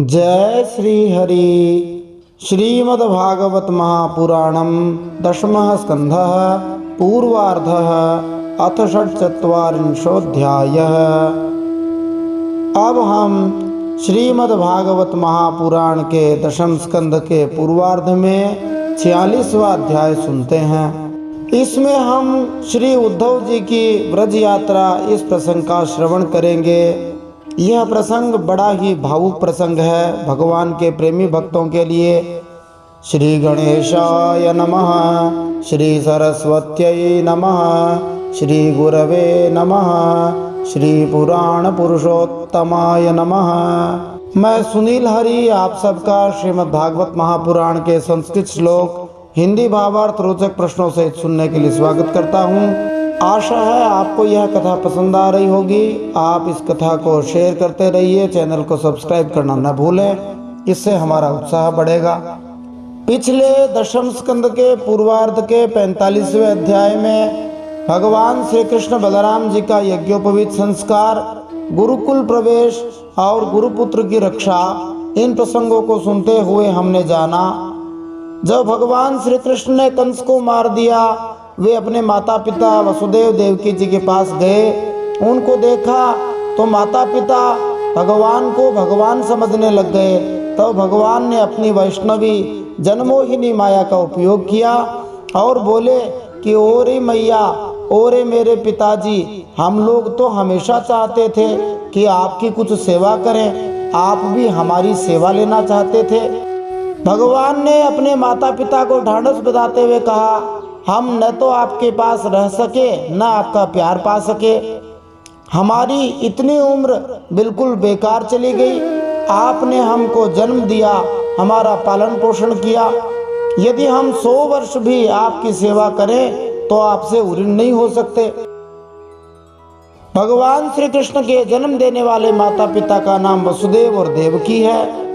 जय श्री हरि। श्रीमद्भागवत महापुराणम दशमः स्कंधः पूर्वार्धः अथ षट्चत्वारिंशोऽध्यायः। अब हम श्रीमद्भागवत महापुराण के दशम स्कंध के पूर्वार्ध में 46वां अध्याय सुनते हैं। इसमें हम श्री उद्धव जी की व्रज यात्रा इस प्रसंग का श्रवण करेंगे। यह प्रसंग बड़ा ही भावुक प्रसंग है भगवान के प्रेमी भक्तों के लिए। श्री गणेशाय नमः, श्री सरस्वत्यै नमः, श्री गुरवे नमः, श्री पुराण पुरुषोत्तमाय नमः। मैं सुनील हरि आप सबका श्रीमद् भागवत महापुराण के संस्कृत श्लोक हिंदी भावार्थ रोचक प्रश्नों से सुनने के लिए स्वागत करता हूँ। आशा है आपको यह कथा पसंद आ रही होगी। आप इस कथा को शेयर करते रहिए, चैनल को सब्सक्राइब करना न भूलें, इससे हमारा उत्साह बढ़ेगा। पिछले दशम स्कंद के पूर्वार्ध के 45वें अध्याय में भगवान श्री कृष्ण बलराम जी का यज्ञोपवीत संस्कार, गुरुकुल प्रवेश और गुरुपुत्र की रक्षा, इन प्रसंगों को सुनते हुए हमने जाना जब भगवान श्री कृष्ण ने कंस को मार दिया, वे अपने माता पिता वसुदेव देवकी जी के पास गए। उनको देखा तो माता पिता भगवान को भगवान समझने लग गए। तो भगवान ने अपनी वैष्णवी जनमोहिनी माया का उपयोग किया और बोले कि ओरे मैया, ओरे मेरे पिताजी, हम लोग तो हमेशा चाहते थे कि आपकी कुछ सेवा करें, आप भी हमारी सेवा लेना चाहते थे। भगवान ने अपने माता पिता को ढांढस बंधाते हुए कहा, हम न तो आपके पास रह सके न आपका प्यार पा सके। हमारी इतनी उम्र बिल्कुल बेकार चली गई। आपने हमको जन्म दिया, हमारा पालन पोषण किया। यदि हम 100 वर्ष भी आपकी सेवा करें तो आपसे ऋणी नहीं हो सकते। भगवान श्री कृष्ण के जन्म देने वाले माता पिता का नाम वसुदेव और देवकी है।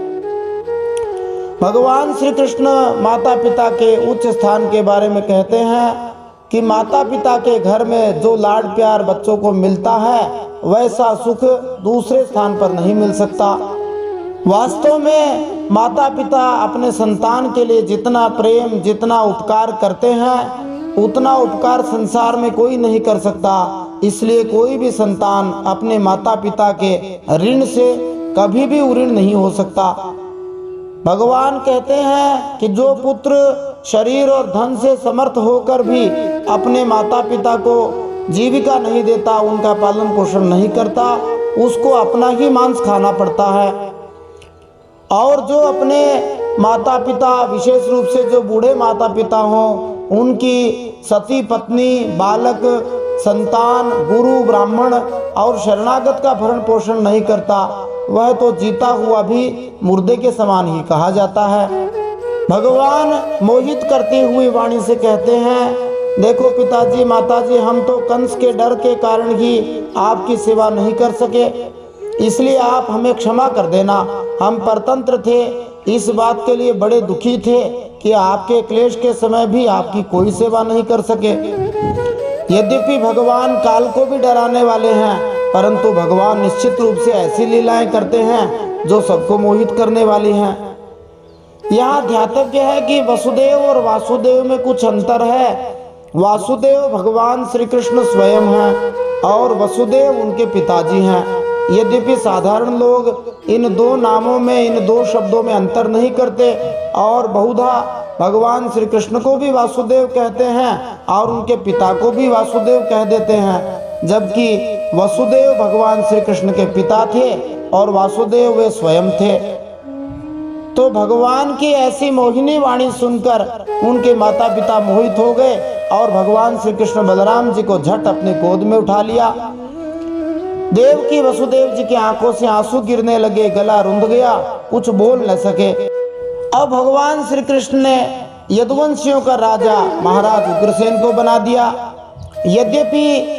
भगवान श्री कृष्ण माता पिता के उच्च स्थान के बारे में कहते हैं कि माता पिता के घर में जो लाड प्यार बच्चों को मिलता है, वैसा सुख दूसरे स्थान पर नहीं मिल सकता। वास्तव में माता पिता अपने संतान के लिए जितना प्रेम, जितना उपकार करते हैं, उतना उपकार संसार में कोई नहीं कर सकता। इसलिए कोई भी संतान अपने माता पिता के ऋण से कभी भी ऋणी नहीं हो सकता। भगवान कहते हैं कि जो पुत्र शरीर और धन से समर्थ होकर भी अपने माता पिता को जीविका नहीं देता, उनका पालन पोषण नहीं करता, उसको अपना ही मांस खाना पड़ता है। और जो अपने माता पिता, विशेष रूप से जो बूढ़े माता पिता हों, उनकी सती पत्नी, बालक, संतान, गुरु, ब्राह्मण और शरणागत का भरण पोषण नहीं करता, वह तो जीता हुआ भी मुर्दे के समान ही कहा जाता है। भगवान मोहित करती हुई वाणी से कहते हैं, देखो पिताजी, माताजी, हम तो कंस के डर के कारण ही आपकी सेवा नहीं कर सके, इसलिए आप हमें क्षमा कर देना। हम परतंत्र थे, इस बात के लिए बड़े दुखी थे कि आपके क्लेश के समय भी आपकी कोई सेवा नहीं कर सके। यद्यपि भगवान काल को भी डराने वाले हैं, परंतु भगवान निश्चित रूप से ऐसी लीलाएं करते हैं जो सबको मोहित करने वाली हैं। यहाँ ध्यातव्य है कि वसुदेव और वासुदेव में कुछ अंतर है। वासुदेव भगवान श्री कृष्ण स्वयं हैं और वसुदेव उनके पिताजी हैं। यद्यपि साधारण लोग इन दो नामों में, इन दो शब्दों में अंतर नहीं करते और बहुधा भगवान श्री कृष्ण को भी वासुदेव कहते हैं और उनके पिता को भी वासुदेव कह देते हैं, जबकि वसुदेव भगवान श्री कृष्ण के पिता थे और वासुदेव वे स्वयं थे। तो भगवान की ऐसी मोहिनी वाणी सुनकर उनके माता पिता मोहित हो गए और भगवान श्री कृष्ण बलराम जी को झट अपने गोद में उठा लिया। देवकी वसुदेव जी की आंखों से आंसू गिरने लगे, गला रुंध गया, कुछ बोल न सके। अब भगवान श्री कृष्ण ने यदुवंशियों का राजा महाराज उग्रसेन को बना दिया। यद्यपि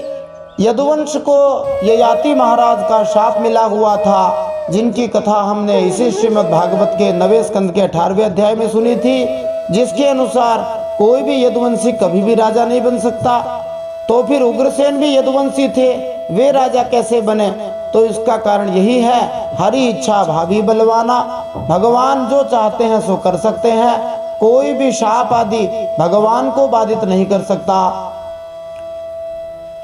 यदुवंश को ययाति महाराज का शाप मिला हुआ था, जिनकी कथा हमने इसी श्रीमद् भागवत के 9वें स्कंद के 18वें अध्याय में सुनी थी, जिसके अनुसार कोई भी यदुवंशी कभी भी राजा नहीं बन सकता। तो फिर उग्रसेन भी यदुवंशी थे, वे राजा कैसे बने? तो इसका कारण यही है, हरि इच्छा भावी बलवाना। भगवान जो चाहते हैं सो कर सकते हैं। कोई भी शाप आदि भगवान को बाधित नहीं कर सकता।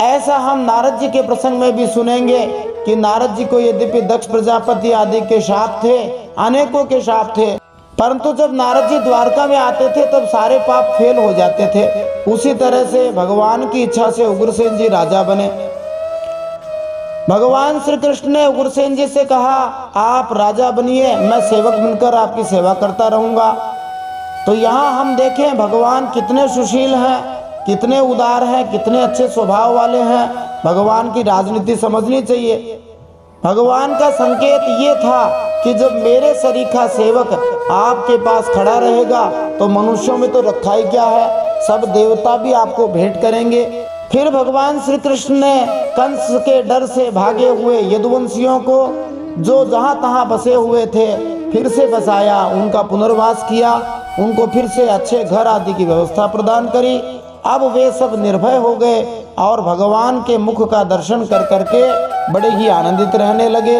ऐसा हम नारद जी के प्रसंग में भी सुनेंगे कि नारद जी को यद्यपि दक्ष प्रजापति आदि के शाप थे, अनेकों के शाप थे, परंतु जब नारद जी द्वारका में आते थे तब सारे पाप फेल हो जाते थे। उसी तरह से भगवान की इच्छा से उग्रसेन जी राजा बने। भगवान श्री कृष्ण ने उग्रसेन जी से कहा, आप राजा बनिए, मैं सेवक बनकर आपकी सेवा करता रहूंगा। तो यहाँ हम देखें भगवान कितने सुशील हैं, कितने उदार हैं, कितने अच्छे स्वभाव वाले हैं। भगवान की राजनीति समझनी चाहिए। भगवान का संकेत ये था कि जब मेरे सरीखा सेवक आपके पास खड़ा रहेगा तो मनुष्यों में तो रखा ही क्या है, सब देवता भी आपको भेंट करेंगे। फिर भगवान श्री कृष्ण ने कंस के डर से भागे हुए यदुवंशियों को, जो जहाँ तहाँ बसे हुए थे, फिर से बसाया, उनका पुनर्वास किया, उनको फिर से अच्छे घर आदि की व्यवस्था प्रदान करी। अब वे सब निर्भय हो गए और भगवान के मुख का दर्शन कर करके बड़े ही आनंदित रहने लगे।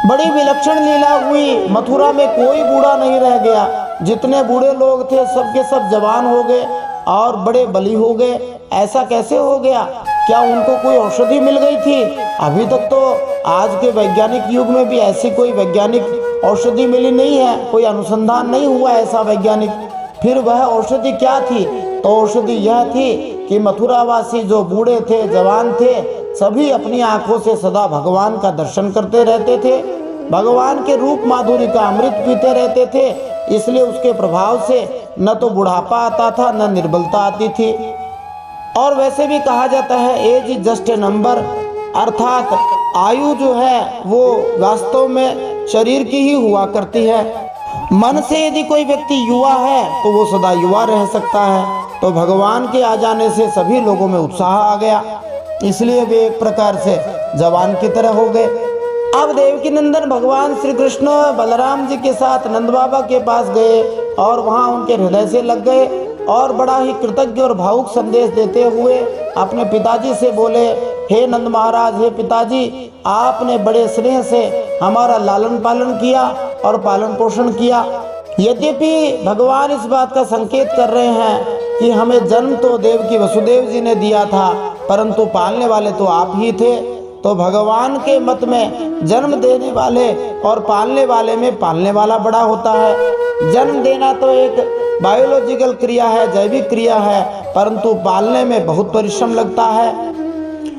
बड़ी विलक्षण लीला हुई। मथुरा में कोई बूढ़ा नहीं रह गया। जितने बूढ़े लोग थे सबके सब जवान हो गए और बड़े बली हो गए। ऐसा कैसे हो गया? क्या उनको कोई औषधि मिल गई थी? अभी तक तो आज के वैज्ञानिक युग में भी ऐसी कोई वैज्ञानिक औषधि मिली नहीं है, कोई अनुसंधान नहीं हुआ ऐसा वैज्ञानिक। फिर वह औषधि क्या थी? तो औषधि यह थी कि मथुरावासी जो बूढ़े थे, जवान थे, सभी अपनी आंखों से सदा भगवान का दर्शन करते रहते थे, भगवान के रूप माधुर्य का अमृत पीते रहते थे। इसलिए उसके प्रभाव से न तो बुढ़ापा आता था, न निर्बलता आती थी। और वैसे भी कहा जाता है age is just a number, अर्थात आयु जो है वो वास्तव में शरीर की ही हुआ करती है। मन से यदि कोई व्यक्ति युवा है तो वो सदा युवा रह सकता है। तो भगवान के आ जाने से सभी लोगों में उत्साह आ गया, इसलिए वे एक प्रकार से जवान की तरह हो गए। अब देवकी नंदन भगवान श्री कृष्ण बलराम जी के साथ नंद बाबा के पास गए और वहाँ उनके हृदय से लग गए और बड़ा ही कृतज्ञ और भावुक संदेश देते हुए अपने पिताजी से बोले, हे नंद महाराज, हे पिताजी, आपने बड़े स्नेह से हमारा लालन पालन किया और पालन पोषण किया। यद्यपि भगवान इस बात का संकेत कर रहे हैं कि हमें जन्म तो देवकी वसुदेव जी ने दिया था, परंतु पालने वाले तो आप ही थे। तो भगवान के मत में जन्म देने वाले और पालने वाले में पालने वाला बड़ा होता है। जन्म देना तो एक बायोलॉजिकल क्रिया है, जैविक क्रिया है, परंतु पालने में बहुत परिश्रम लगता है।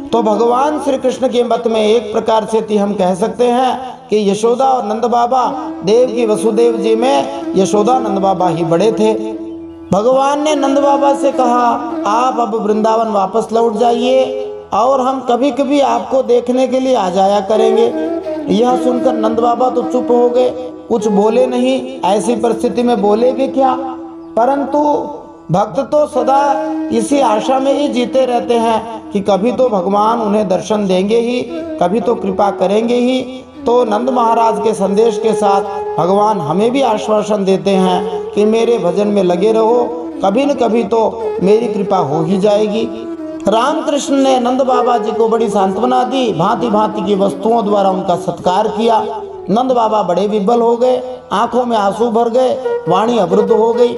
तो भगवान श्री कृष्ण के मत में एक प्रकार से हम कह सकते हैं कि यशोदा और नंद बाबा, देवकी वसुदेव जी में यशोदा नंद बाबा ही बड़े थे। भगवान ने नंद बाबा से कहा, आप अब वृंदावन वापस लौट जाइए और हम कभी कभी आपको देखने के लिए आ जाया करेंगे। यह सुनकर नंद बाबा तो चुप हो गए, कुछ बोले नहीं। ऐसी परिस्थिति में बोले भी क्या? परंतु भक्त तो सदा इसी आशा में ही जीते रहते हैं कि कभी तो भगवान उन्हें दर्शन देंगे ही, कभी तो कृपा करेंगे ही। तो नंद महाराज के संदेश के साथ भगवान हमें भी आश्वासन देते हैं कि मेरे भजन में लगे रहो, कभी न कभी तो मेरी कृपा हो ही जाएगी। रामकृष्ण ने नंद बाबा जी को बड़ी सांत्वना दी, भांति भांति की वस्तुओं द्वारा उनका सत्कार किया। नंद बाबा बड़े विह्वल हो गए, आंखों में आंसू भर गए, वाणी अवरुद्ध हो गई।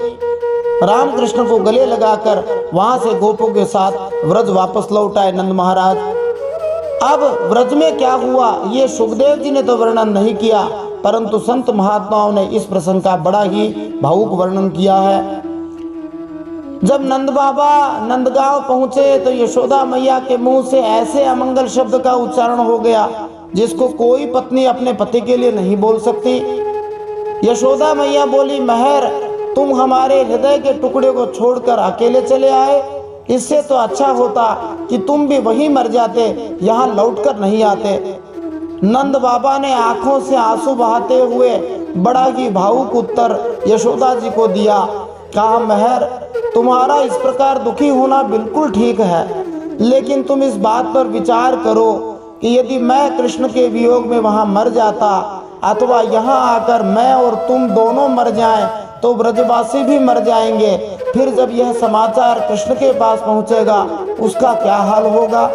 रामकृष्ण को गले लगाकर वहां से गोपों के साथ व्रज वापस लौट आए नंद महाराज। अब व्रज में क्या हुआ ये सुखदेव जी ने तो वर्णन नहीं किया, परंतु संत महात्माओं ने इस प्रसंग का बड़ा ही भावुक वर्णन किया है। जब नंद बाबा नंदगांव पहुंचे तो यशोदा मैया के मुंह से ऐसे अमंगल शब्द का उच्चारण हो गया जिसको कोई पत्नी अपने पति के लिए नहीं बोल सकती। यशोदा मैया बोली, महर, तुम हमारे हृदय के टुकड़े को छोड़कर अकेले चले आए। इससे तो अच्छा होता कि तुम भी वहीं मर जाते, यहाँ लौटकर नहीं आते। नंद बाबा ने आंखों से आंसू बहाते हुए बड़ा ही भावुक उत्तर यशोदा जी को दिया। कहा, महर, तुम्हारा इस प्रकार दुखी होना बिल्कुल ठीक है, लेकिन तुम इस बात पर विचार करो कि यदि मैं कृष्ण के वियोग में वहां मर जाता अथवा यहाँ आकर मैं और तुम दोनों मर जाएं तो ब्रजवासी भी मर जाएंगे। फिर जब यह समाचार कृष्ण के पास पहुंचेगा उसका क्या हाल होगा?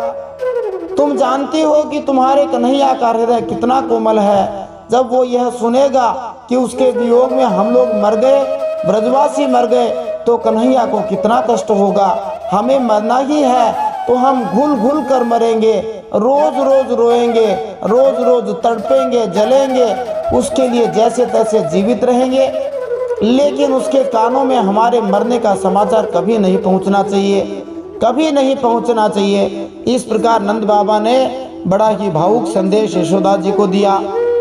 तुम जानती हो कि तुम्हारे कन्हैया का हृदय कितना कोमल है। जब वो यह सुनेगा कि उसके वियोग में हम लोग मर गए, ब्रजवासी मर गए, तो कन्हैया को कितना कष्ट होगा। हमें मरना ही है तो हम घुल घुल कर मरेंगे, रोज रोज रोएंगे, रोज रोज तड़पेंगे, जलेंगे, उसके लिए जैसे तैसे जीवित रहेंगे, लेकिन उसके कानों में हमारे मरने का समाचार कभी नहीं पहुंचना चाहिए, कभी नहीं पहुंचना चाहिए। इस प्रकार नंद बाबा ने बड़ा ही भावुक संदेश यशोदा जी को दिया,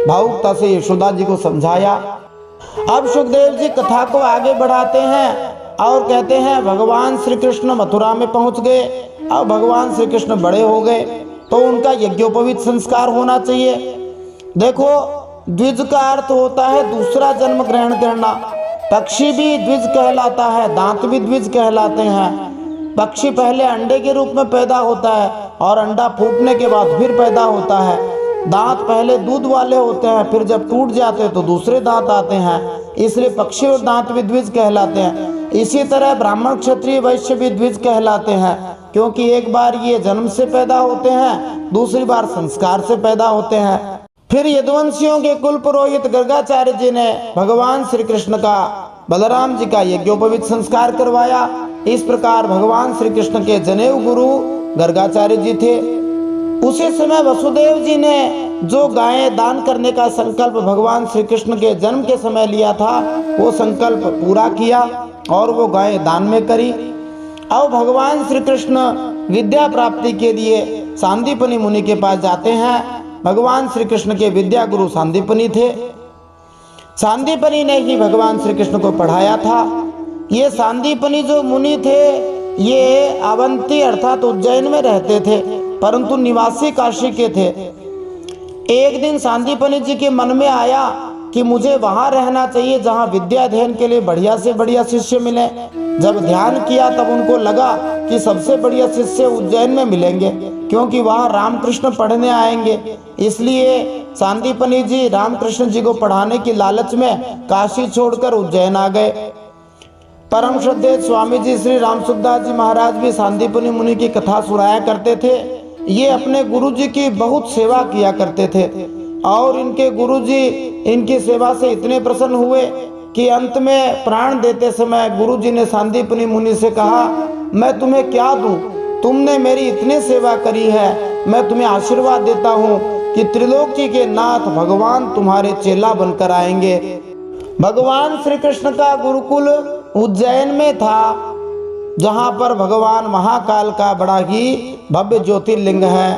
भावुकता से यशोदा जी को समझाया। अब सुखदेव जी कथा को आगे बढ़ाते हैं और कहते हैं भगवान श्री कृष्ण मथुरा में पहुंच गए। अब भगवान श्री कृष्ण बड़े हो गए तो उनका यज्ञोपवीत संस्कार होना चाहिए। देखो, द्विज का अर्थ होता है दूसरा जन्म ग्रहण करना। पक्षी भी द्विज कहलाता है, दांत भी द्विज कहलाते हैं। पक्षी पहले अंडे के रूप में पैदा होता है और अंडा फूटने के बाद फिर पैदा होता है। दांत पहले दूध वाले होते हैं, फिर जब टूट जाते हैं तो दूसरे दांत आते हैं, इसलिए पक्षी और दांत भी द्विज कहलाते हैं। इसी तरह ब्राह्मण क्षत्रिय वैश्य भी द्विज कहलाते हैं, क्योंकि एक बार ये जन्म से पैदा होते हैं, दूसरी बार संस्कार से पैदा होते हैं। फिर यदुवंशियों के कुल पुरोहित गर्गाचार्य जी ने भगवान श्री कृष्ण का, बलराम जी का यज्ञोपवीत संस्कार करवाया। इस प्रकार भगवान श्री कृष्ण के जनेऊ गुरु गर्गाचार्य जी थे। उसी समय वसुदेव जी ने जो गायें दान करने का संकल्प भगवान श्री कृष्ण के जन्म के समय लिया था, वो संकल्प पूरा किया और वो गायें दान में करी। अब भगवान श्री कृष्ण विद्या प्राप्ति के लिए सांदीपनि मुनि के पास जाते हैं। भगवान श्री कृष्ण के विद्या गुरु सांदीपनि थे। सांदीपनि ने ही भगवान श्री कृष्ण को पढ़ाया था। ये सांदीपनि जो मुनि थे, ये अवंती अर्थात उज्जैन में रहते थे, परंतु निवासी काशी के थे। एक दिन सांदीपनि जी के मन में आया कि मुझे वहां रहना चाहिए जहां विद्या अध्ययन के लिए बढ़िया से बढ़िया शिष्य मिले। जब ध्यान किया तब उनको लगा कि सबसे बढ़िया शिष्य उज्जैन में मिलेंगे, क्योंकि वहां रामकृष्ण पढ़ने आएंगे। इसलिए सांदीपनि जी रामकृष्ण जी को पढ़ाने की लालच में काशी छोड़कर उज्जैन आ गए। परम श्रद्धेय स्वामी जी श्री रामसुखदास जी महाराज भी सांदीपनि मुनि की कथा सुनाया करते थे। ये अपने गुरु जी की बहुत सेवा किया करते थे और इनके गुरु जी इनकी सेवा से इतने प्रसन्न हुए कि अंत में प्राण देते समय गुरु जी ने सांदीपनि मुनि से कहा, मैं तुम्हें क्या दूं, तुमने मेरी इतनी सेवा करी है, मैं तुम्हें आशीर्वाद देता हूँ कि त्रिलोकी के नाथ भगवान तुम्हारे चेला बनकर आएंगे। भगवान श्री कृष्ण का गुरुकुल उज्जैन में था, जहाँ पर भगवान महाकाल का बड़ा ही भव्य ज्योतिर्लिंग है।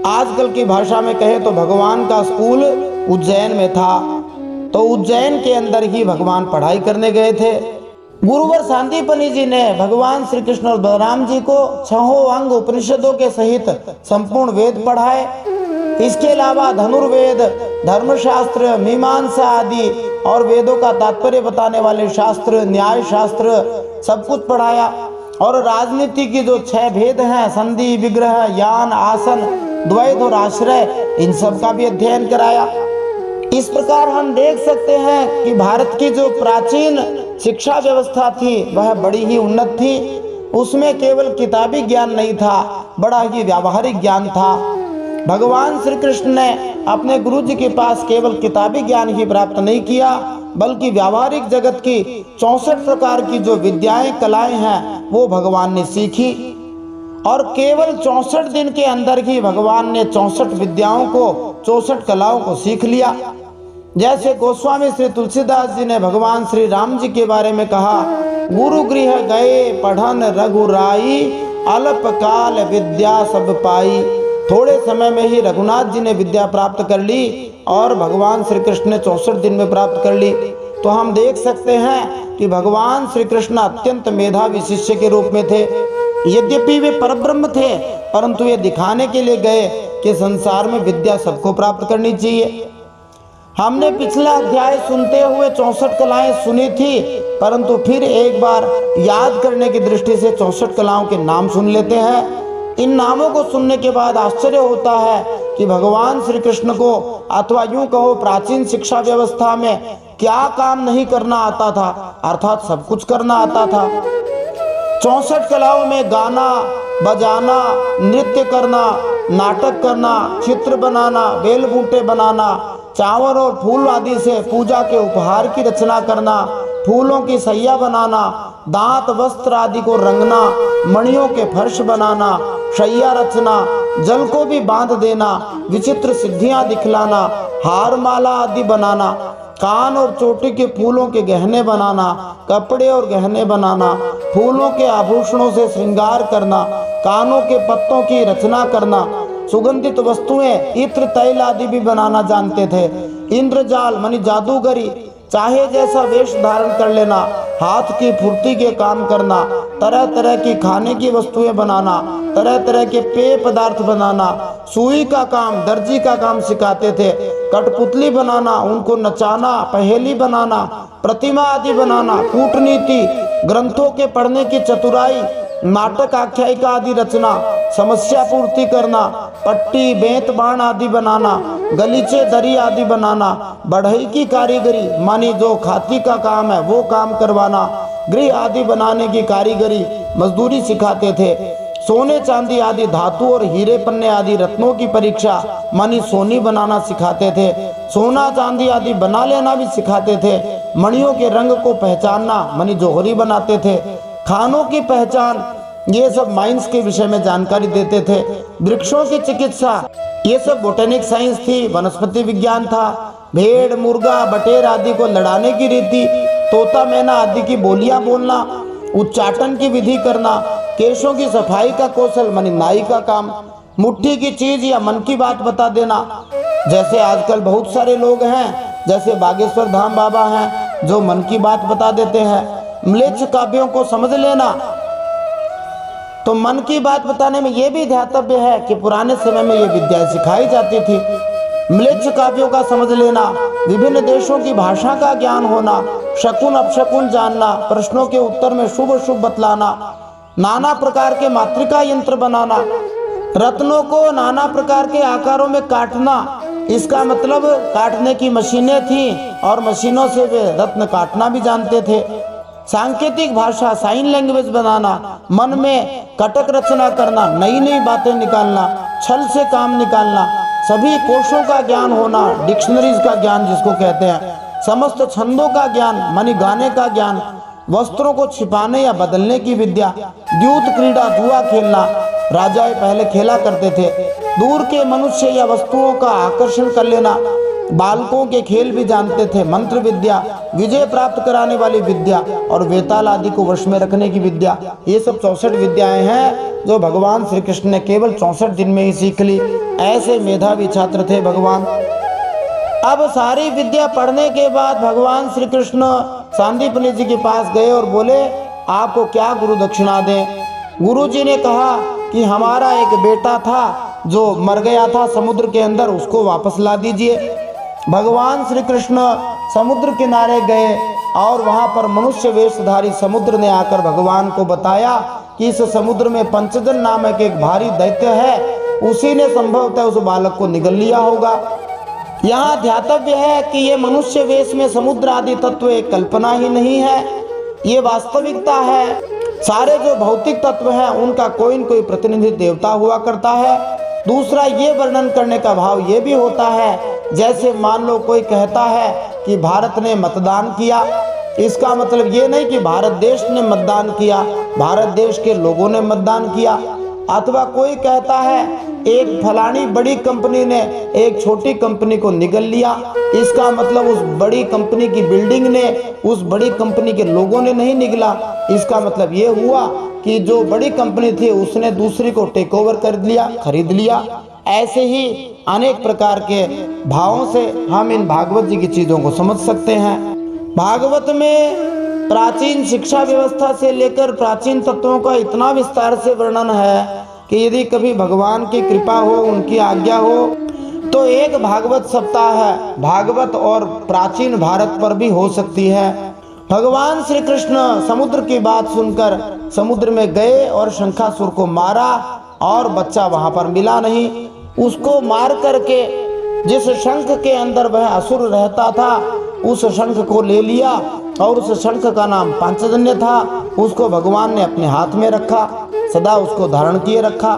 आजकल की भाषा में कहे तो भगवान का स्कूल उज्जैन में था। तो उज्जैन के अंदर ही भगवान पढ़ाई करने गए थे। गुरुवर सांदीपनि जी ने भगवान श्री कृष्ण और बलराम जी को 6 अंग उपनिषदों के सहित संपूर्ण वेद पढ़ाए। इसके अलावा धनुर्वेद, धर्मशास्त्र, मीमांसा आदि और वेदों का तात्पर्य बताने वाले शास्त्र, न्याय शास्त्र सब कुछ पढ़ाया। और राजनीति की जो 6 भेद हैं, संधि, विग्रह, यान, आसन, द्वैध और आश्रय, इन सब का भी अध्ययन कराया। इस प्रकार हम देख सकते हैं कि भारत की जो प्राचीन शिक्षा व्यवस्था थी वह बड़ी ही उन्नत थी। उसमें केवल किताबी ज्ञान नहीं था, बड़ा ही व्यावहारिक ज्ञान था। भगवान श्री कृष्ण ने अपने गुरु जी के पास केवल किताबी ज्ञान ही प्राप्त नहीं किया, बल्कि व्यावहारिक जगत की 64 प्रकार की जो विद्याएं, कलाएं हैं, वो भगवान ने सीखी। और केवल 64 दिन के अंदर ही भगवान ने 64 विद्याओं को, 64 कलाओं को सीख लिया। जैसे गोस्वामी श्री तुलसीदास जी ने भगवान श्री राम जी के बारे में कहा, गुरु गृह गए पढ़न रघुराई, अल्प काल विद्या सब पाई। थोड़े समय में ही रघुनाथ जी ने विद्या प्राप्त कर ली और भगवान श्री कृष्ण ने 64 दिन में प्राप्त कर ली। तो हम देख सकते हैं कि भगवान श्री कृष्ण अत्यंत मेधावी शिष्य के रूप में थे। यद्यपि वे परब्रह्म थे, परंतु ये दिखाने के लिए गए कि संसार में विद्या सबको प्राप्त करनी चाहिए। हमने पिछला अध्याय सुनते हुए 64 कलाएं सुनी थी, परंतु फिर एक बार याद करने की दृष्टि से 64 कलाओं के नाम सुन लेते हैं। इन नामों को सुनने के बाद आश्चर्य होता है कि भगवान श्री कृष्ण को, अथवा यूं कहो प्राचीन शिक्षा व्यवस्था में क्या काम नहीं करना आता था, अर्थात सब कुछ करना आता था। 64 कलाओं में गाना, बजाना, नृत्य करना, नाटक करना, चित्र बनाना, बेल बूटे बनाना, चावल और फूल आदि से पूजा के उपहार की रचना करना, फूलों की सैया बनाना, दांत वस्त्र आदि को रंगना, मणियों के फर्श बनाना, शैया रचना, जल को भी बांध देना, विचित्र सिद्धियां दिखलाना, हार माला आदि बनाना, कान और चोटी के फूलों के गहने बनाना, कपड़े और गहने बनाना, फूलों के आभूषणों से श्रृंगार करना, कानों के पत्तों की रचना करना, सुगंधित वस्तुएं इत्र तैल आदि भी बनाना जानते थे। इंद्रजाल मानी जादूगरी, चाहे जैसा वेश धारण कर लेना, हाथ की फुर्ती के काम करना, तरह तरह की खाने की वस्तुएं बनाना, तरह तरह के पेय पदार्थ बनाना, सुई का काम, दर्जी का काम सिखाते थे, कठपुतली बनाना, उनको नचाना, पहेली बनाना, प्रतिमा आदि बनाना, कूटनीति, ग्रंथों के पढ़ने की चतुराई, नाटक आख्यायिका आदि रचना, समस्या पूर्ति करना, पट्टी बेंत बाण आदि बनाना, गलीचे दरी आदि बनाना, बढ़ई की कारीगरी मानी जो खाती का काम है वो काम करवाना, गृह आदि बनाने की कारीगरी मजदूरी सिखाते थे। सोने चांदी आदि धातु और हीरे पन्ने आदि रत्नों की परीक्षा मानी सोनी बनाना सिखाते थे। सोना चांदी आदि बना लेना भी सिखाते थे। मणियों के रंग को पहचानना मानी जोहरी बनाते थे। खानों की पहचान, ये सब माइंस के विषय में जानकारी देते थे। वृक्षों की चिकित्सा, ये सब बोटेनिक साइंस थी, वनस्पति विज्ञान था। भेड़ मुर्गा बटेर आदि को लड़ाने की रीति, तोता मैना आदि की बोलियां बोलना, उच्चाटन की विधि करना, केशों की सफाई का कौशल मानी नाई का काम, मुट्ठी की चीज या मन की बात बता देना। जैसे आजकल बहुत सारे लोग हैं, जैसे बागेश्वर धाम बाबा हैं जो मन की बात बता देते हैं। म्लेच्छ काव्यों को समझ लेना, तो मन की बात बताने में यह भी ध्यातव्य है कि पुराने समय में ये विद्या सिखाई जाती थी। म्लेच्छ काव्यों का समझ लेना, विभिन्न देशों की भाषा का ज्ञान होना, शकुन अपशकुन जानना, प्रश्नों के उत्तर में शुभ अशुभ बतलाना, नाना प्रकार के मातृका यंत्र बनाना, रत्नों को नाना प्रकार के आकारों में काटना। इसका मतलब काटने की मशीनें थी और मशीनों से वे रत्न काटना भी जानते थे। सांकेतिक भाषा साइन लैंग्वेज बनाना, मन में कटक रचना करना, नई नई बातें निकालना, छल से काम निकालना, सभी कोशों का ज्ञान होना, डिक्शनरीज का ज्ञान जिसको कहते हैं, समस्त छंदों का ज्ञान मानी गाने का ज्ञान, वस्त्रों को छिपाने या बदलने की विद्या, द्यूत क्रीड़ा जुआ खेलना राजाएं पहले खेला करते थे। दूर के मनुष्य या वस्तुओं का आकर्षण कर लेना, बालकों के खेल भी जानते थे। मंत्र विद्या, विजय प्राप्त कराने वाली विद्या और वेताल आदि को वश में रखने की विद्या, ये सब 64 विद्याएं हैं जो भगवान श्री कृष्ण ने केवल 64 दिन में ही सीख ली। ऐसे मेधावी छात्र थे भगवान। अब सारी विद्या पढ़ने के बाद भगवान श्री कृष्ण सांदीपनि जी के पास गए और बोले, आपको क्या गुरु दक्षिणा दें। गुरु जी ने कहा कि हमारा एक बेटा था जो मर गया था समुद्र के अंदर, उसको वापस ला दीजिए। भगवान श्री कृष्ण समुद्र किनारे गए और वहां पर मनुष्य वेशधारी समुद्र ने आकर भगवान को बताया कि इस समुद्र में पंचजन नामक एक भारी दैत्य है, उसी ने संभवतः उस बालक को निगल लिया होगा। यहाँ ध्यातव्य है कि ये मनुष्य वेश में समुद्र आदि तत्व एक कल्पना ही नहीं है, ये वास्तविकता है। सारे जो भौतिक तत्व हैं उनका कोई न कोई प्रतिनिधि देवता हुआ करता है। दूसरा, ये वर्णन करने का भाव ये भी होता है, जैसे मान लो कोई कहता है कि भारत ने मतदान किया, इसका मतलब ये नहीं कि भारत देश ने मतदान किया, भारत देश के लोगों ने मतदान किया। अथवा कोई कहता है एक फलानी बड़ी कंपनी ने एक छोटी कंपनी को निगल लिया, इसका मतलब उस बड़ी कंपनी की बिल्डिंग ने उस बड़ी कंपनी के लोगों ने नहीं निगला। इसका मतलब ये हुआ कि जो बड़ी कंपनी थी उसने दूसरी को टेक ओवर कर लिया, खरीद लिया। ऐसे ही अनेक प्रकार के भावों से हम इन भागवत जी की चीजों को समझ सकते हैं। भागवत में प्राचीन शिक्षा व्यवस्था से लेकर प्राचीन तत्वों का इतना विस्तार से वर्णन है कि यदि कभी भगवान की कृपा हो, उनकी आज्ञा हो, तो एक भागवत सप्ताह है भागवत और प्राचीन भारत पर भी हो सकती है। भगवान श्री कृष्ण समुद्र की बात सुनकर समुद्र में गए और शंखासुर को मारा और बच्चा वहां पर मिला नहीं। उसको मार करके जिस शंख के अंदर वह असुर रहता था उस शंख को ले लिया और उस शंख का नाम पांचजन्य था। उसको भगवान ने अपने हाथ में रखा, सदा उसको धारण किए रखा।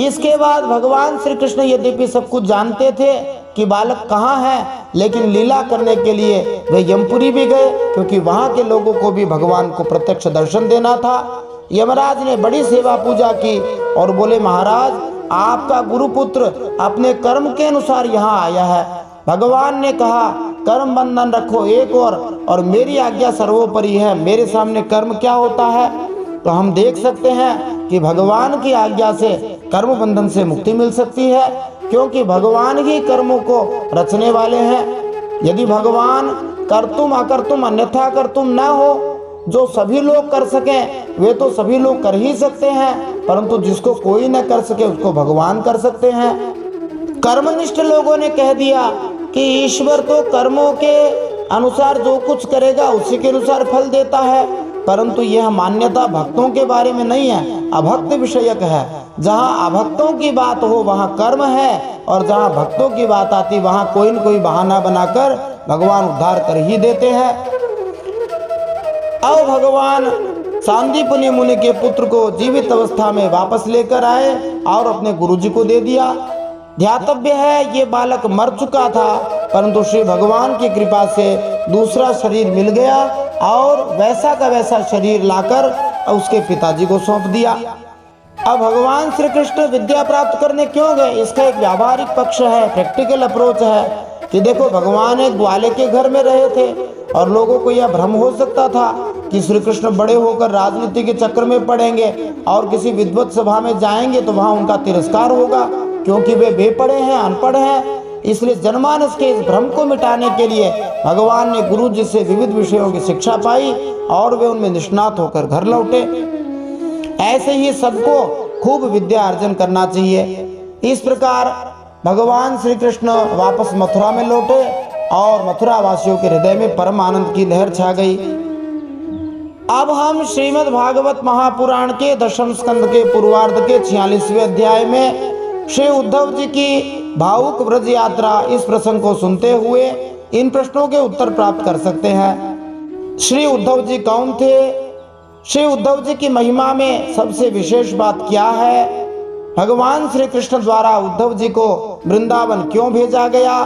इसके बाद भगवान श्री कृष्ण यद्यपि सब कुछ जानते थे कि बालक कहाँ है, लेकिन लीला करने के लिए वे यमपुरी भी गए, क्योंकि वहाँ के लोगों को भी भगवान को प्रत्यक्ष दर्शन देना था। यमराज ने बड़ी सेवा पूजा की और बोले, महाराज आपका गुरुपुत्र अपने कर्म के अनुसार यहाँ आया है। भगवान ने कहा, कर्म बंधन रखो एक और मेरी आज्ञा सर्वोपरि है। मेरे सामने कर्म क्या होता है? तो हम देख सकते हैं कि भगवान की आज्ञा से कर्म बंधन से मुक्ति मिल सकती है, क्योंकि भगवान ही कर्मों को रचने वाले हैं। यदि भगवान कर्तुम अकर्तुम अन्यथा कर्तुम न हो, जो सभी लोग कर सकें वे तो सभी लोग कर ही सकते हैं, परंतु जिसको कोई न कर सके उसको भगवान कर सकते हैं। कर्मनिष्ठ लोगों ने कह दिया कि ईश्वर तो कर्मों के अनुसार जो कुछ करेगा उसी के अनुसार फल देता है, परंतु यह मान्यता भक्तों के बारे में नहीं है, अभक्त विषयक है। जहाँ अभक्तों की बात हो वहाँ कर्म है, और जहाँ भक्तों की बात आती वहाँ कोई न कोई बहाना बनाकर भगवान उद्धार कर ही देते हैं। अब भगवान सांदीपनि मुनि के पुत्र को जीवित अवस्था में वापस लेकर आए और अपने गुरुजी को दे दिया। ध्यातव्य है ये बालक मर चुका था, परंतु श्री भगवान की कृपा से दूसरा शरीर मिल गया और वैसा का वैसा शरीर लाकर उसके पिताजी को सौंप दिया। अब भगवान श्री कृष्ण विद्या प्राप्त करने क्यों गए, इसका एक व्यावहारिक पक्ष है, प्रैक्टिकल अप्रोच है कि देखो भगवान एक ग्वाले के घर में रहे थे और लोगों को यह भ्रम हो सकता था कि श्री कृष्ण बड़े होकर राजनीति के चक्कर में पड़ेंगे और किसी विद्वत सभा में जाएंगे तो वहां उनका तिरस्कार होगा, क्योंकि वे बेपढ़े हैं, अनपढ़ हैं। इसलिए जनमानस के इस भ्रम को मिटाने के लिए भगवान ने गुरु जी से विविध विषयों की शिक्षा पाई और वे उनमें निष्णात होकर घर लौटे। ऐसे ही सबको खूब विद्या अर्जन करना चाहिए। इस प्रकार भगवान श्री कृष्ण वापस मथुरा में लौटे और मथुरा वासियों के हृदय में परम आनंद की लहर छा गई। अब हम श्रीमद् भागवत महापुराण के 10वें स्कंद के पूर्वार्ध के 46वें अध्याय में श्री उद्धव जी की भावुक व्रज यात्रा इस प्रसंग को सुनते हुए इन प्रश्नों के उत्तर प्राप्त कर सकते हैं। श्री उद्धव जी कौन थे? श्री उद्धव जी की महिमा में सबसे विशेष बात क्या है? भगवान श्री कृष्ण द्वारा उद्धव जी को वृंदावन क्यों भेजा गया?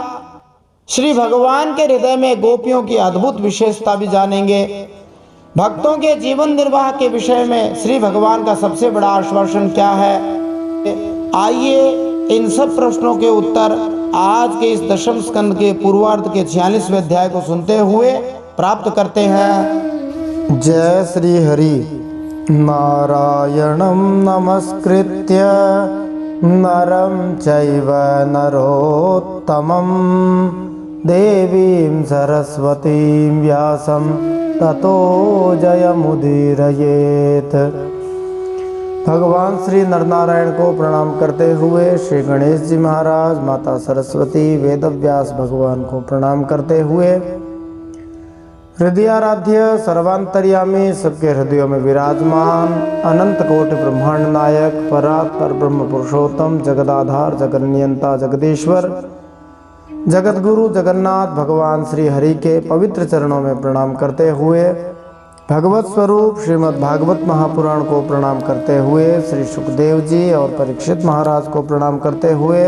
श्री भगवान के हृदय में गोपियों की अद्भुत विशेषता भी जानेंगे। भक्तों के जीवन निर्वाह के विषय में श्री भगवान का सबसे बड़ा आश्वासन क्या है? आइए इन सब प्रश्नों के उत्तर आज के इस 10वें स्कंद के पूर्वार्ध के 46वें अध्याय को सुनते हुए प्राप्त करते हैं। जय श्री हरि। नारायणं नमस्कृत्य नरं चैव नरोत्तमं देवीं सरस्वतीं व्यासं ततो जयमुदीरयेत्। भगवान श्री नरनारायण को प्रणाम करते हुए श्री गणेश जी महाराज, माता सरस्वती, वेदव्यास भगवान को प्रणाम करते हुए हृदयाराध्य सर्वांतर्यामी सबके हृदयों में विराजमान अनंत कोटि ब्रह्मांड नायक परात्पर ब्रह्म पुरुषोत्तम जगदाधार जगन्नियंता जगदीश्वर जगतगुरु जगन्नाथ भगवान श्री हरि के पवित्र चरणों में प्रणाम करते हुए भगवत स्वरूप श्रीमद् भागवत महापुराण को प्रणाम करते हुए श्री सुखदेव जी और परीक्षित महाराज को प्रणाम करते हुए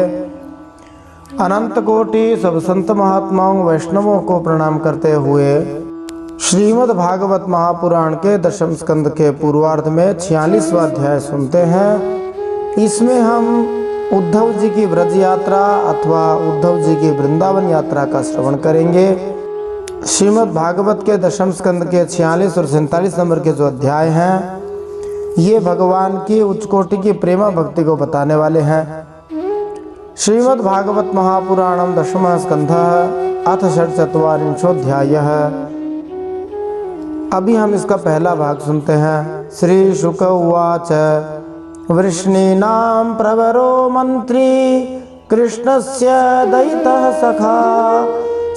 अनंत कोटि सब संत महात्माओं वैष्णवों को प्रणाम करते हुए श्रीमद् भागवत महापुराण के 10वें स्कंद के पूर्वार्ध में 46वां अध्याय सुनते हैं। इसमें हम उद्धव जी की व्रज यात्रा अथवा उद्धव जी की वृंदावन यात्रा का श्रवण करेंगे। श्रीमद् भागवत के 10वें स्कंद के 46 और 47 नंबर के जो अध्याय हैं ये भगवान की उच्च कोटि की प्रेमा भक्ति को बताने वाले हैं। श्रीमद् भागवत महापुराणम 10वां स्कंधः अथ षट्चत्वारिंशोऽध्यायः। अभी हम इसका पहला भाग सुनते हैं। श्री शुक उवाच वृष्णीनां प्रवरो मंत्री कृष्णस्य दयितः सखा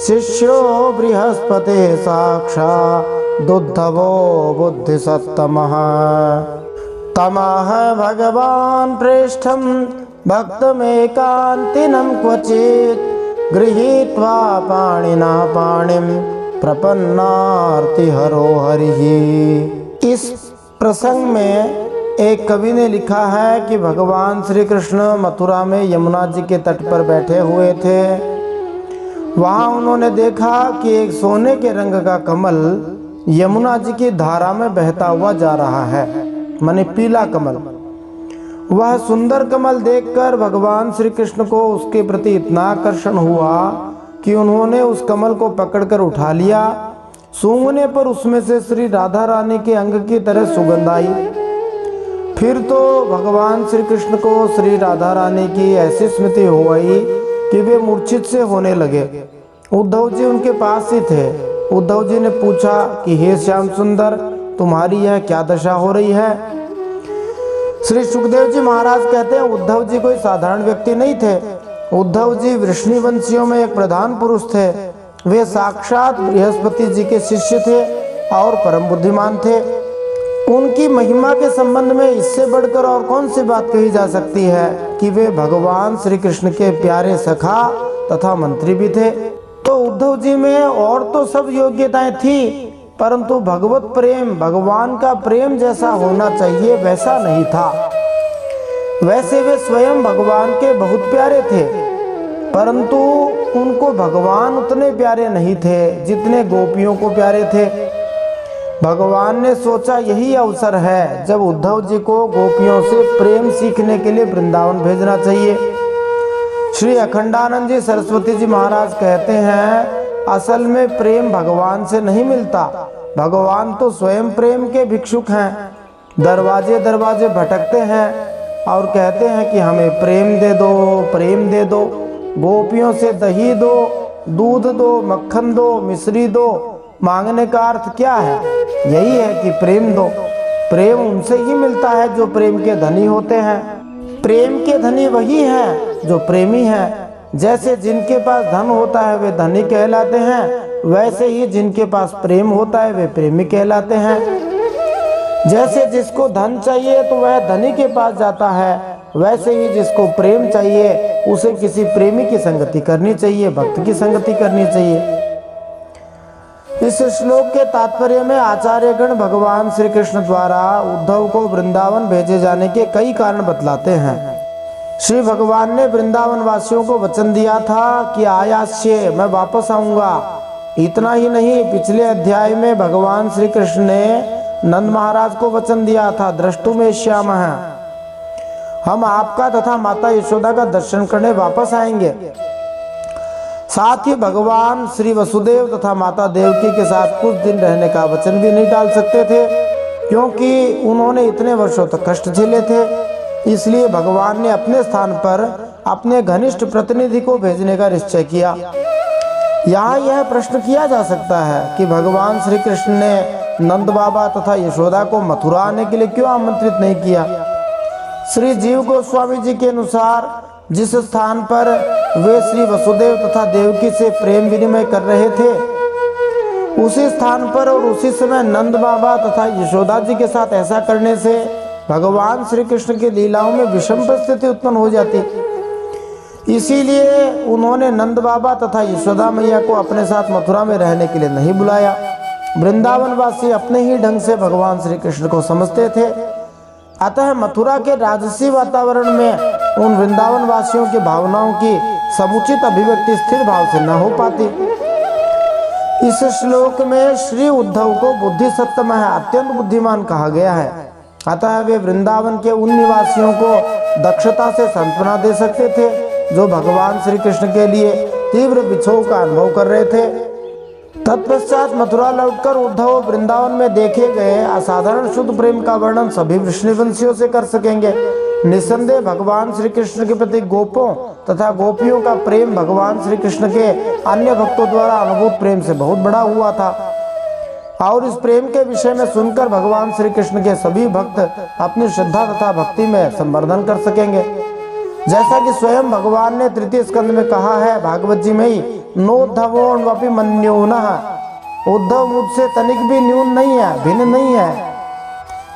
शिष्यो बृहस्पते साक्षादुद्धवो बुद्धिसत्तमः तमः भगवान् प्रेष्ठं भक्तमेकान्तिनं क्वचित् गृहीत्वा पाणिना पाणिं प्रपन्नार्ति हरो हरिः। इस प्रसंग में एक कवि ने लिखा है कि भगवान श्री कृष्ण मथुरा में यमुना जी के तट पर बैठे हुए थे वहां उन्होंने देखा कि एक सोने के रंग का कमल यमुना जी की धारा में बहता हुआ जा रहा है, माने पीला कमल। वह सुंदर कमल देखकर भगवान श्री कृष्ण को उसके प्रति इतना आकर्षण हुआ कि उन्होंने उस कमल को पकड़कर उठा लिया। सूंघने पर उसमें से श्री राधा रानी के अंग की तरह सुगंध आई। फिर तो भगवान श्री कृष्ण को श्री राधा रानी की ऐसी स्मृति हो गई कि वे मूर्छित से होने लगे। उद्धव जी उनके पास ही थे। उद्धव जी ने पूछा कि हे श्याम सुंदर, तुम्हारी यह क्या दशा हो रही है? श्री सुखदेव जी महाराज कहते हैं, उद्धव जी कोई साधारण व्यक्ति नहीं थे। उद्धव जी वृष्णिवंशियों में एक प्रधान पुरुष थे। वे साक्षात बृहस्पति जी के शिष्य थे और परम बुद्धिमान थे। उनकी महिमा के संबंध में इससे बढ़कर और कौन सी बात कही जा सकती है कि वे भगवान श्री कृष्ण के प्यारे सखा तथा मंत्री भी थे। तो उद्धव जी में और तो सब योग्यताएं थी, परंतु भगवत प्रेम, भगवान का प्रेम जैसा होना चाहिए वैसा नहीं था। वैसे वे स्वयं भगवान के बहुत प्यारे थे, परंतु उनको भगवान उतने प्यारे नहीं थे जितने गोपियों को प्यारे थे। भगवान ने सोचा यही अवसर है जब उद्धव जी को गोपियों से प्रेम सीखने के लिए वृंदावन भेजना चाहिए। श्री अखंडानंद जी सरस्वती जी महाराज कहते हैं, असल में प्रेम भगवान से नहीं मिलता। भगवान तो स्वयं प्रेम के भिक्षुक हैं। दरवाजे दरवाजे भटकते हैं और कहते हैं कि हमें प्रेम दे दो, प्रेम दे दो। गोपियों से दही दो, दूध दो, मक्खन दो, मिश्री दो। मांगने का अर्थ क्या है? यही है कि प्रेम दो। प्रेम उनसे ही मिलता है जो प्रेम के धनी होते हैं। प्रेम के धनी वही हैं जो प्रेमी हैं। जैसे जिनके पास धन होता है वे धनी कहलाते हैं, वैसे ही जिनके पास प्रेम होता है वे प्रेमी कहलाते हैं। जैसे जिसको धन चाहिए तो वह धनी के पास जाता है, वैसे ही जिसको प्रेम चाहिए उसे किसी प्रेमी की संगति करनी चाहिए, भक्त की संगति करनी चाहिए। इस श्लोक के तात्पर्य में आचार्यगण भगवान श्री कृष्ण द्वारा उद्धव को वृंदावन भेजे जाने के कई कारण बतलाते हैं। श्री भगवान ने वृंदावन वासियों को वचन दिया था कि आयास्य, मैं वापस आऊंगा। इतना ही नहीं, पिछले अध्याय में भगवान श्री कृष्ण ने नंद महाराज को वचन दिया था, द्रष्टुमे श्यामः, हम आपका तथा माता यशोदा का दर्शन करने वापस आएंगे। साथ ही भगवान श्री वसुदेव तथा माता देवकी के साथ कुछ दिन रहने का वचन भी नहीं टाल सकते थे, क्योंकि उन्होंने इतने वर्षों तक कष्ट झेले थे। इसलिए भगवान ने अपने स्थान पर अपने घनिष्ठ प्रतिनिधि को भेजने का निश्चय किया। यहाँ यह प्रश्न किया जा सकता है कि भगवान श्री कृष्ण ने नंद बाबा तथा यशोदा को मथुरा आने के लिए क्यों आमंत्रित नहीं किया? श्री जीव गोस्वामी जी के अनुसार जिस स्थान पर वे श्री वसुदेव तथा देवकी से प्रेम विनिमय कर रहे थे, उसी स्थान पर और उसी समय नंद बाबा तथा यशोदा जी के साथ ऐसा करने से भगवान श्री कृष्ण की लीलाओं में विषम परिस्थिति उत्पन्न हो जाती। इसीलिए उन्होंने नंद बाबा तथा यशोदा मैया को अपने साथ मथुरा में रहने के लिए नहीं बुलाया। वृंदावन वासी अपने ही ढंग से भगवान श्री कृष्ण को समझते थे, अतः मथुरा के राजसी वातावरण में उन वृंदावन वासियों की भावनाओं की समुचित अभिव्यक्ति स्थिर भाव से न हो पाती। इस श्लोक में श्री उद्धव को बुद्धि सत्तम है, अत्यंत बुद्धिमान कहा गया है। अतः वे वृंदावन के उन निवासियों को दक्षता से सांत्वना दे सकते थे जो भगवान श्री कृष्ण के लिए तीव्र विक्षोभ का अनुभव कर रहे थे। तत्पश्चात मथुरा लौटकर उद्धव वृंदावन में देखे गए असाधारण शुद्ध प्रेम का वर्णन सभी वृष्णिवंशियों से कर सकेंगे। निस्संदेह भगवान श्री कृष्ण के प्रति गोपों तथा गोपियों का प्रेम भगवान श्री कृष्ण के अन्य भक्तों द्वारा अनुभूत प्रेम से बहुत बड़ा हुआ था, और इस प्रेम के विषय में सुनकर भगवान श्री कृष्ण के सभी भक्त अपनी श्रद्धा तथा भक्ति में संवर्धन कर सकेंगे। जैसा कि स्वयं भगवान ने तृतीय स्कंद में कहा है भागवत जी में ही, नोद्धवोऽपि मन्योनः, उद्धव मुझसे तनिक भी न्यून नहीं है, भिन्न नहीं है।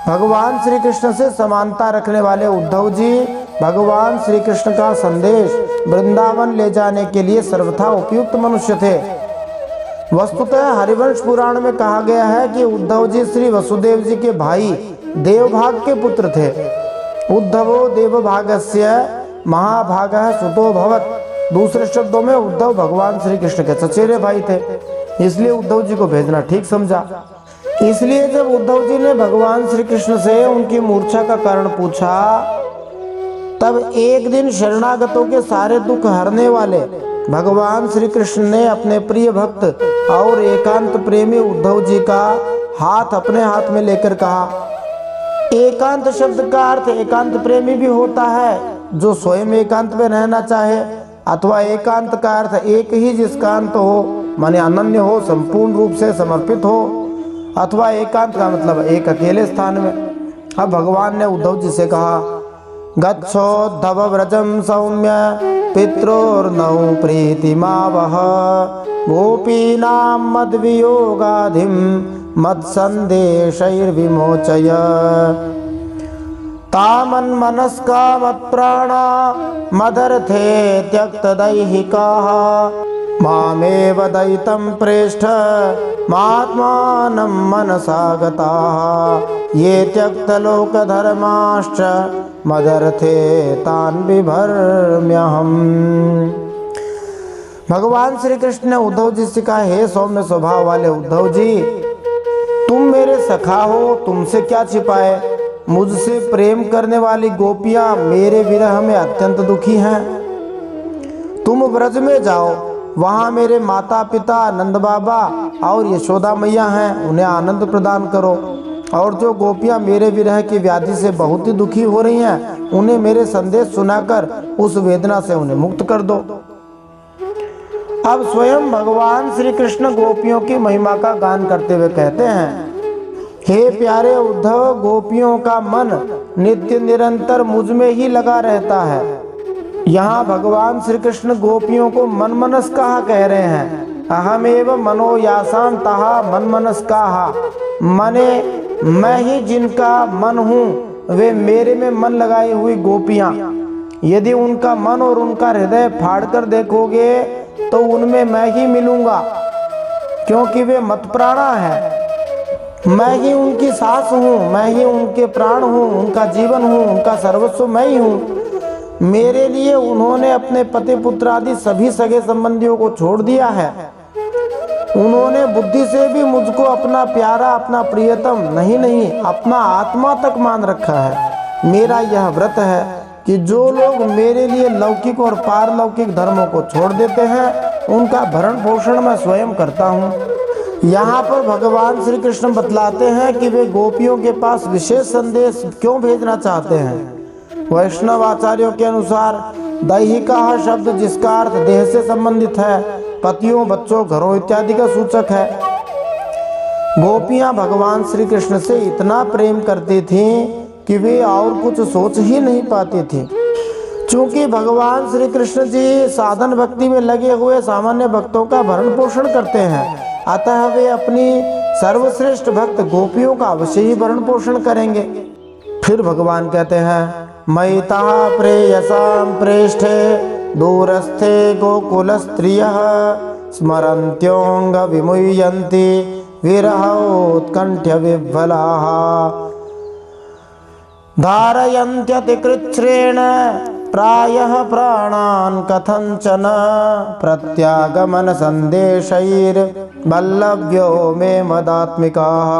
भगवान श्री कृष्ण से समानता रखने वाले उद्धव जी भगवान श्री कृष्ण का संदेश वृंदावन ले जाने के लिए सर्वथा उपयुक्त मनुष्य थे। वस्तुतः हरिवंश पुराण में कहा गया है कि उद्धव जी श्री वसुदेव जी के भाई देवभाग के पुत्र थे। उद्धवो देवभागस्य महाभागः सुतो भवत्, दूसरे शब्दों में उद्धव भगवान श्री कृष्ण के चचेरे भाई थे, इसलिए उद्धव जी को भेजना ठीक समझा। इसलिए जब उद्धव जी ने भगवान श्री कृष्ण से उनकी मूर्छा का कारण पूछा, तब एक दिन शरणागतों के सारे दुख हरने वाले भगवान श्री कृष्ण ने अपने प्रिय भक्त और एकांत प्रेमी उद्धव जी का हाथ अपने हाथ में लेकर कहा। एकांत शब्द का अर्थ एकांत प्रेमी भी होता है जो स्वयं एकांत में रहना चाहे, अथवा एकांत का अर्थ एक ही जिसका अंत हो, माने अनन्य हो, संपूर्ण रूप से समर्पित हो, अथवा एकांत का मतलब एक अकेले स्थान में। अब भगवान ने उद्धव जी से कहा, गच्छोद्धव व्रजम सौम्य पित्रोर्नौ प्रीतिमावह गोपीनां मद्वियोगाधिं मत्सन्देशैर्विमोचय तामन्मनस्का मत्प्राणा मदर्थे त्यक्तदैहिकाः मामेव दयितं प्रेष्ठ मात्मानं मनसा गताः ये त्यक्तलोकधर्माश्च मदर्थे तान् बिभर्म्यहम्। भगवान श्री कृष्ण ने उद्धव जी से कहा, हे सौम्य स्वभाव वाले उद्धव जी, तुम मेरे सखा हो, तुमसे क्या छिपाए। मुझसे प्रेम करने वाली गोपियां मेरे विरह में अत्यंत दुखी हैं। तुम व्रज में जाओ, वहां मेरे माता पिता नंद बाबा और यशोदा मैया हैं, उन्हें आनंद प्रदान करो। और जो गोपियां मेरे विरह की व्याधि से बहुत ही दुखी हो रही हैं, उन्हें मेरे संदेश सुनाकर उस वेदना से उन्हें मुक्त कर दो। अब स्वयं भगवान श्री कृष्ण गोपियों की महिमा का गान करते हुए कहते हैं, हे प्यारे उद्धव, गोपियों का मन नित्य निरंतर मुझ में ही लगा रहता है। यहाँ भगवान श्री कृष्ण गोपियों को मन मनस कहा कह रहे हैं। अहमेव मनो यासाम तहा मन मनस कहा, मने मैं ही जिनका मन हूँ, वे मेरे में मन लगाई हुई गोपियाँ। यदि उनका मन और उनका हृदय फाड़ कर देखोगे तो उनमें मैं ही मिलूंगा, क्योंकि वे मतप्राणा है। मैं ही उनकी सांस हूँ, मैं ही उनके प्राण हूँ, उनका जीवन हूँ, उनका सर्वस्व मैं ही हूँ। मेरे लिए उन्होंने अपने पति पुत्र आदि सभी सगे संबंधियों को छोड़ दिया है। उन्होंने बुद्धि से भी मुझको अपना प्यारा, अपना प्रियतम नहीं अपना आत्मा तक मान रखा है। मेरा यह व्रत है कि जो लोग मेरे लिए लौकिक और पारलौकिक धर्मों को छोड़ देते हैं, उनका भरण पोषण मैं स्वयं करता हूँ। यहाँ पर भगवान श्री कृष्ण बतलाते हैं कि वे गोपियों के पास विशेष संदेश क्यों भेजना चाहते हैं। वैष्णव आचार्यों के अनुसार दैहिका शब्द जिसका अर्थ देह से संबंधित है, पतियों, बच्चों, घरों इत्यादि का सूचक है। गोपियां भगवान श्री कृष्ण से इतना प्रेम करती थीं कि वे और कुछ सोच ही नहीं पाती थी। चूंकि भगवान श्री कृष्ण जी साधन भक्ति में लगे हुए सामान्य भक्तों का भरण पोषण करते हैं, अतः वे अपनी सर्वश्रेष्ठ भक्त गोपियों का अवश्य ही भरण पोषण करेंगे। फिर भगवान कहते हैं, मयिता प्रेयसां प्रेष्ठे दूरस्थे गोकुल स्त्रियः स्मरन्त्योऽंग विमुह्यन्ति विरहोत्कण्ठ्य विह्वलाः धारयन्त्यतिकृच्छ्रेण प्रायः प्राणान् कथञ्चन प्रत्यागमन संदेशैर्वल्लभ्यो मे मदात्मिकाः।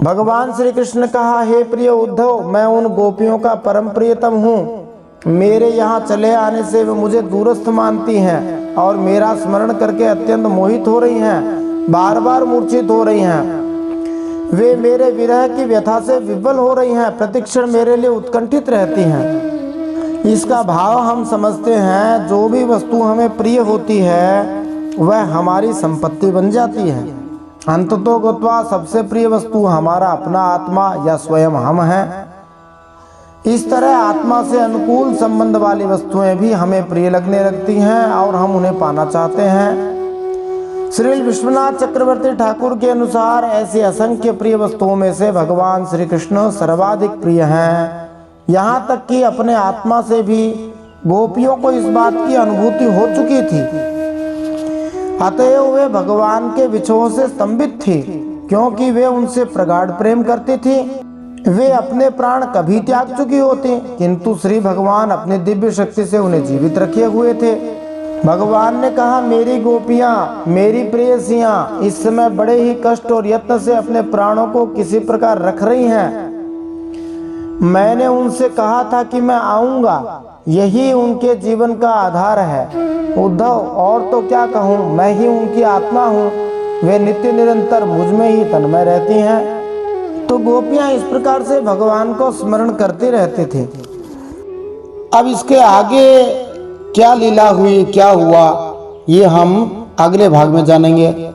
भगवान श्री कृष्ण ने कहा, हे प्रिय उद्धव, मैं उन गोपियों का परम प्रियतम हूँ। मेरे यहाँ चले आने से वे मुझे दूरस्थ मानती हैं और मेरा स्मरण करके अत्यंत मोहित हो रही हैं, बार बार मूर्छित हो रही हैं। वे मेरे विरह की व्यथा से विह्वल हो रही हैं, प्रतिक्षण मेरे लिए उत्कंठित रहती हैं। इसका भाव हम समझते हैं, जो भी वस्तु हमें प्रिय होती है वह हमारी संपत्ति बन जाती है। अंततोगत्वा सबसे प्रिय वस्तु हमारा अपना आत्मा या स्वयं हम हैं। इस तरह आत्मा से अनुकूल संबंध वाली वस्तुएं भी हमें प्रिय लगने लगती हैं और हम उन्हें पाना चाहते हैं। श्री विश्वनाथ चक्रवर्ती ठाकुर के अनुसार ऐसी असंख्य प्रिय वस्तुओं में से भगवान श्री कृष्ण सर्वाधिक प्रिय हैं। यहाँ तक कि अपने आत्मा से भी गोपियों को इस बात की अनुभूति हो चुकी थी। अतएव वे भगवान के विछोह से स्तंभित थी, क्योंकि वे उनसे प्रगाढ़ प्रेम करती थी। वे अपने प्राण कभी त्याग चुके होते, किंतु श्री भगवान अपने दिव्य शक्ति से उन्हें जीवित रखे हुए थे। भगवान ने कहा, मेरी गोपियां, मेरी प्रेयसियां इस समय बड़े ही कष्ट और यत्न से अपने प्राणों को किसी प्रकार रख रही हैं। मैंने उनसे कहा था कि मैं आऊंगा, यही उनके जीवन का आधार है। उद्धव, और तो क्या कहूँ, मैं ही उनकी आत्मा हूँ, वे नित्य निरंतर मुझ में ही तन्मय रहती हैं। तो गोपियां इस प्रकार से भगवान को स्मरण करते रहते थे। अब इसके आगे क्या लीला हुई, क्या हुआ, ये हम अगले भाग में जानेंगे।